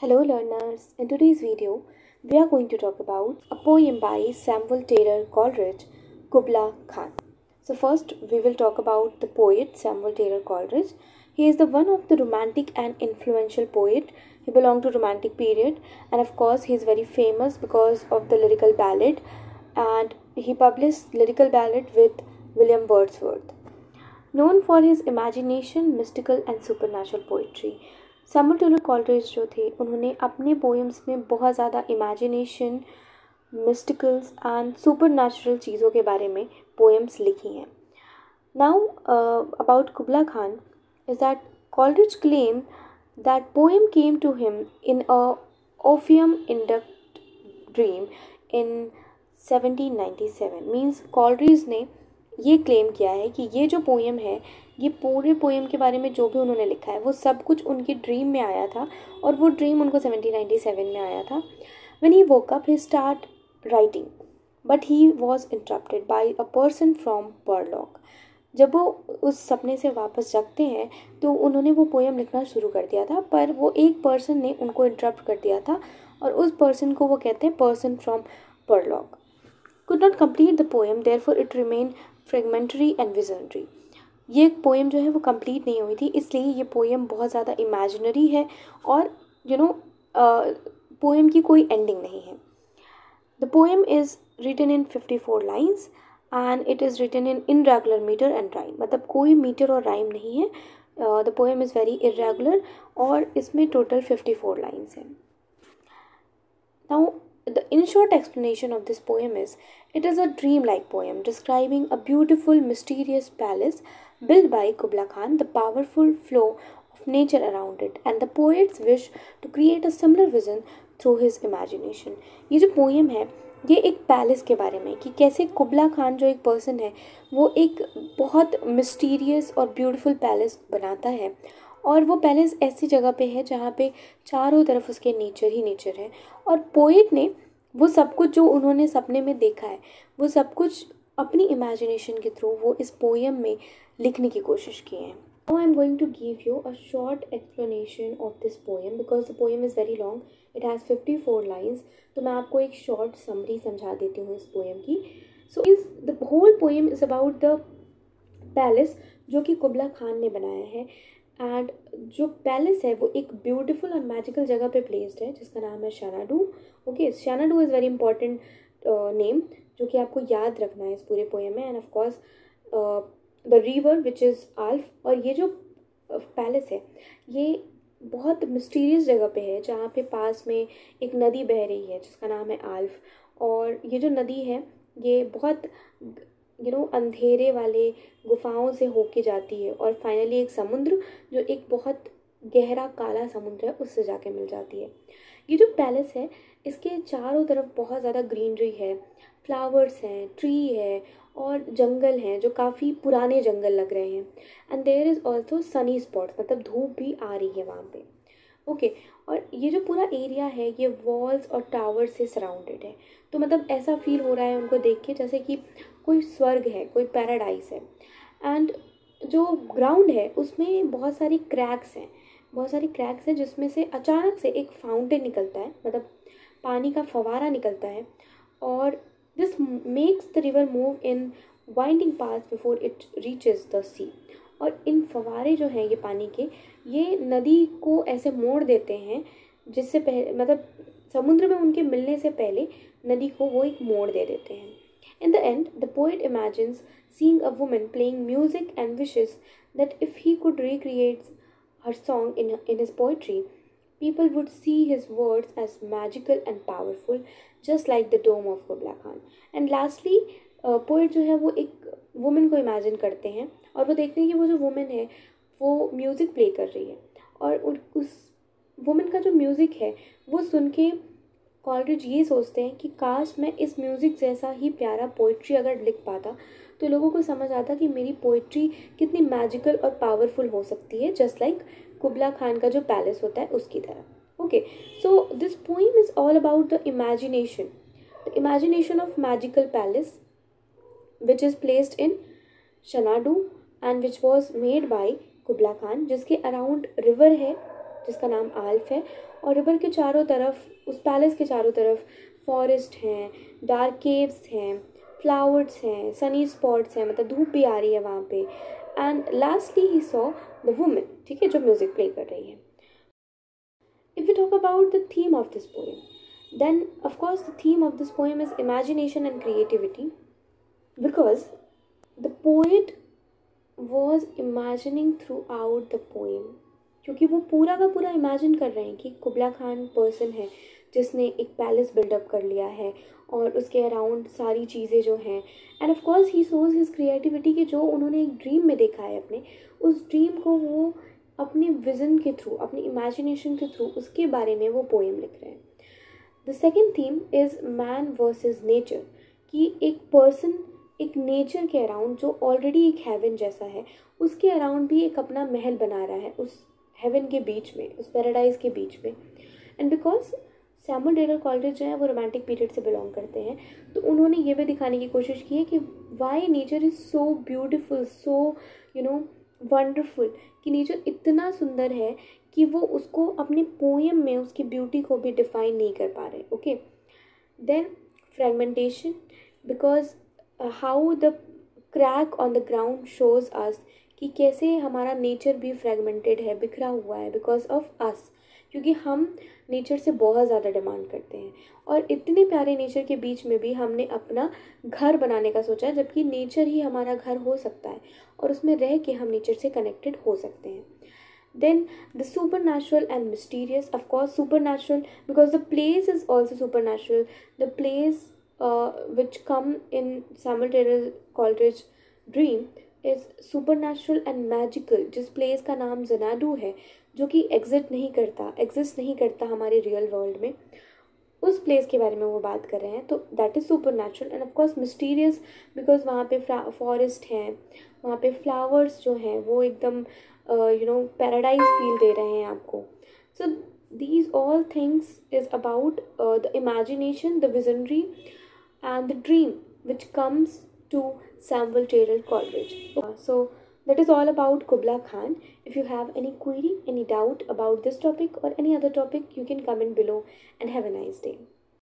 Hello learners, in today's video we are going to talk about a poem by Samuel Taylor Coleridge, Kubla Khan. So first we will talk about the poet Samuel Taylor Coleridge. He is the one of the romantic and influential poet. He belonged to romantic period and of course he is very famous because of the lyrical ballad and he published lyrical ballad with William Wordsworth. Known for his imagination, mystical and supernatural poetry. Samuel Taylor Coleridge जो थे उन्होंने अपने poems में बहुत ज़्यादा imagination mysticals and super natural चीज़ों के बारे में पोएम्स लिखी हैं. Now about Kubla Khan is that Coleridge claim that poem came to him in a opium induced dream in 1797. Means Coleridge ने ये क्लेम किया है कि ये जो पोएम है ये पूरे पोएम के बारे में जो भी उन्होंने लिखा है वो सब कुछ उनकी ड्रीम में आया था और वो ड्रीम उनको 1797 में आया था. When he woke up he start writing but he was interrupted by a person from Porlock. जब वो उस सपने से वापस जगते हैं तो उन्होंने वो पोएम लिखना शुरू कर दिया था पर वो एक पर्सन ने उनको इंटरप्ट कर दिया था और उस पर्सन को वो कहते हैं person from Porlock. Could not complete the poem therefore it remain fragmentary and visionary. ये पोएम जो है वो कंप्लीट नहीं हुई थी इसलिए ये पोएम बहुत ज़्यादा इमेजिनरी है और पोएम की कोई एंडिंग नहीं है. The poem is written in 54 lines and it is written in irregular metre and rhyme. मतलब कोई मीटर और राइम नहीं है. The poem is very irregular और इसमें टोटल 54 लाइन्स हैं. Now the in short explanation of this poem is it is a dream-like poem describing a beautiful mysterious palace built by Kubla Khan, the powerful flow of nature around it and the poet's wish to create a similar vision through his imagination. ये जो poem है ये एक palace के बारे में कि कैसे कुबला खान जो एक पर्सन है वो एक बहुत मिस्टीरियस और ब्यूटीफुल पैलेस बनाता है और वो पैलेस ऐसी जगह पे है जहाँ पे चारों तरफ उसके नेचर ही नेचर है और पोएट ने वो सब कुछ जो उन्होंने सपने में देखा है वो सब कुछ अपनी इमेजिनेशन के थ्रू वो इस पोएम में लिखने की कोशिश की है. Now I am going to give you a short explanation of this poem because the poem is very long. It has 54 lines. तो मैं आपको एक short summary समझा देती हूँ इस पोएम की. So the whole poem is about the palace जो कि कुबला खान ने बनाया है एंड जो पैलेस है वो एक ब्यूटीफुल और मैजिकल जगह पे प्लेस्ड है जिसका नाम है Xanadu. Okay, Xanadu is very important name जो कि आपको याद रखना है इस पूरे पोएम में. And of course the river which is Alph. और ये जो पैलेस है ये बहुत मिस्टीरियस जगह पे है जहाँ पे पास में एक नदी बह रही है जिसका नाम है आल्फ. और ये जो नदी है ये बहुत अंधेरे वाले गुफाओं से होके जाती है और फाइनली एक समुद्र जो एक बहुत गहरा काला समुद्र है उससे जाके मिल जाती है. ये जो पैलेस है इसके चारों तरफ बहुत ज़्यादा ग्रीनरी है, फ्लावर्स हैं, ट्री है और जंगल हैं जो काफ़ी पुराने जंगल लग रहे हैं. And there is also sunny spots मतलब धूप भी आ रही है वहाँ पे. ओके और ये जो पूरा एरिया है ये वॉल्स और टावर से सराउंडेड है. तो मतलब ऐसा फील हो रहा है उनको देख के जैसे कि कोई स्वर्ग है, कोई पैराडाइज है. एंड जो ग्राउंड है उसमें बहुत सारी क्रैक्स हैं जिसमें से अचानक से एक फाउंटेन निकलता है मतलब पानी का फवारा निकलता है और this makes the river move in winding path before it reaches the sea. और इन फवारे जो हैं ये पानी के ये नदी को ऐसे मोड़ देते हैं जिससे पहले मतलब समुद्र में उनके मिलने से पहले नदी को वो एक मोड़ दे देते हैं. In the end, the poet imagines seeing a woman playing music and wishes that if he could recreate her song in his poetry, people would see his words as magical and powerful, just like the dome of Kubla Khan. And lastly, poet जो है वो एक woman को imagine करते हैं और वो देखते हैं कि वो जो woman है वो music play कर रही है और उस woman का जो music है वो सुन के कॉलरिज ये सोचते हैं कि काश मैं इस म्यूज़िक जैसा ही प्यारा पोइट्री अगर लिख पाता तो लोगों को समझ आता कि मेरी पोइट्री कितनी मैजिकल और पावरफुल हो सकती है जस्ट लाइक कुबला खान का जो पैलेस होता है उसकी तरह. Okay, so this poem is all about the imagination of magical palace which is placed in Xanadu and which was made by Kubla Khan जिसके अराउंड रिवर है जिसका नाम आल्फ है, और रिवर के चारों तरफ, उस पैलेस के चारों तरफ फॉरेस्ट हैं, डार्क केव्स हैं, फ्लावर्स हैं, सनी स्पॉट्स हैं, मतलब धूप भी आ रही है वहाँ पे। And lastly he saw the women, ठीक है, जो म्यूजिक प्ले कर रही है। If we talk about the theme of this poem, then of course the theme of this poem is imagination and creativity, because the poet was imagining throughout the poem, क्योंकि वो पूरा का पूरा imagine कर रहे हैं कि कुबला खान पर्सन है जिसने एक पैलेस बिल्डअप कर लिया है और उसके अराउंड सारी चीज़ें जो हैं, and of course he shows his creativity कि जो उन्होंने एक ड्रीम में देखा है अपने, उस ड्रीम को वो अपने विज़न के थ्रू, अपनी इमेजिनेशन के थ्रू उसके बारे में वो पोएम लिख रहे हैं। The second theme is man versus nature, कि एक पर्सन एक नेचर के अराउंड जो ऑलरेडी एक हेवन जैसा है, उसके अराउंड भी एक अपना महल बना रहा है, उस हेवन के बीच में, उस पैराडाइज के बीच में। And because Samuel Taylor Coleridge जो है वो रोमांटिक पीरियड से बिलोंग करते हैं, तो उन्होंने ये भी दिखाने की कोशिश की है कि Y nature is so beautiful, so wonderful, कि नेचर इतना सुंदर है कि वो उसको अपने पोएम में उसकी ब्यूटी को भी डिफाइन नहीं कर पा रहे। Okay, then fragmentation, because how the crack on the ground shows us कि कैसे हमारा नेचर भी फ्रेगमेंटेड है, बिखरा हुआ है, बिकॉज ऑफ अस, क्योंकि हम नेचर से बहुत ज़्यादा डिमांड करते हैं, और इतने प्यारे नेचर के बीच में भी हमने अपना घर बनाने का सोचा है, जबकि नेचर ही हमारा घर हो सकता है और उसमें रह के हम नेचर से कनेक्टेड हो सकते हैं। Then the supernatural and mysterious, of course supernatural because the place is also supernatural. The place which come in Samuel Taylor Coleridge dream is supernatural and magical, जिस प्लेस का नाम जनाडू है, जो कि एग्जिस्ट नहीं करता हमारे रियल वर्ल्ड में, उस प्लेस के बारे में वो बात कर रहे हैं। तो that is super natural and of course mysterious, because वहाँ पे फॉरेस्ट हैं, वहाँ पे फ्लावर्स जो हैं वो एकदम पैराडाइज फील दे रहे हैं आपको। So these all things is about the imagination, the visionary and the dream which comes to Samuel Taylor Coleridge. So that is all about Kubla Khan. If you have any query, any doubt about this topic or any other topic, you can comment below and have a nice day.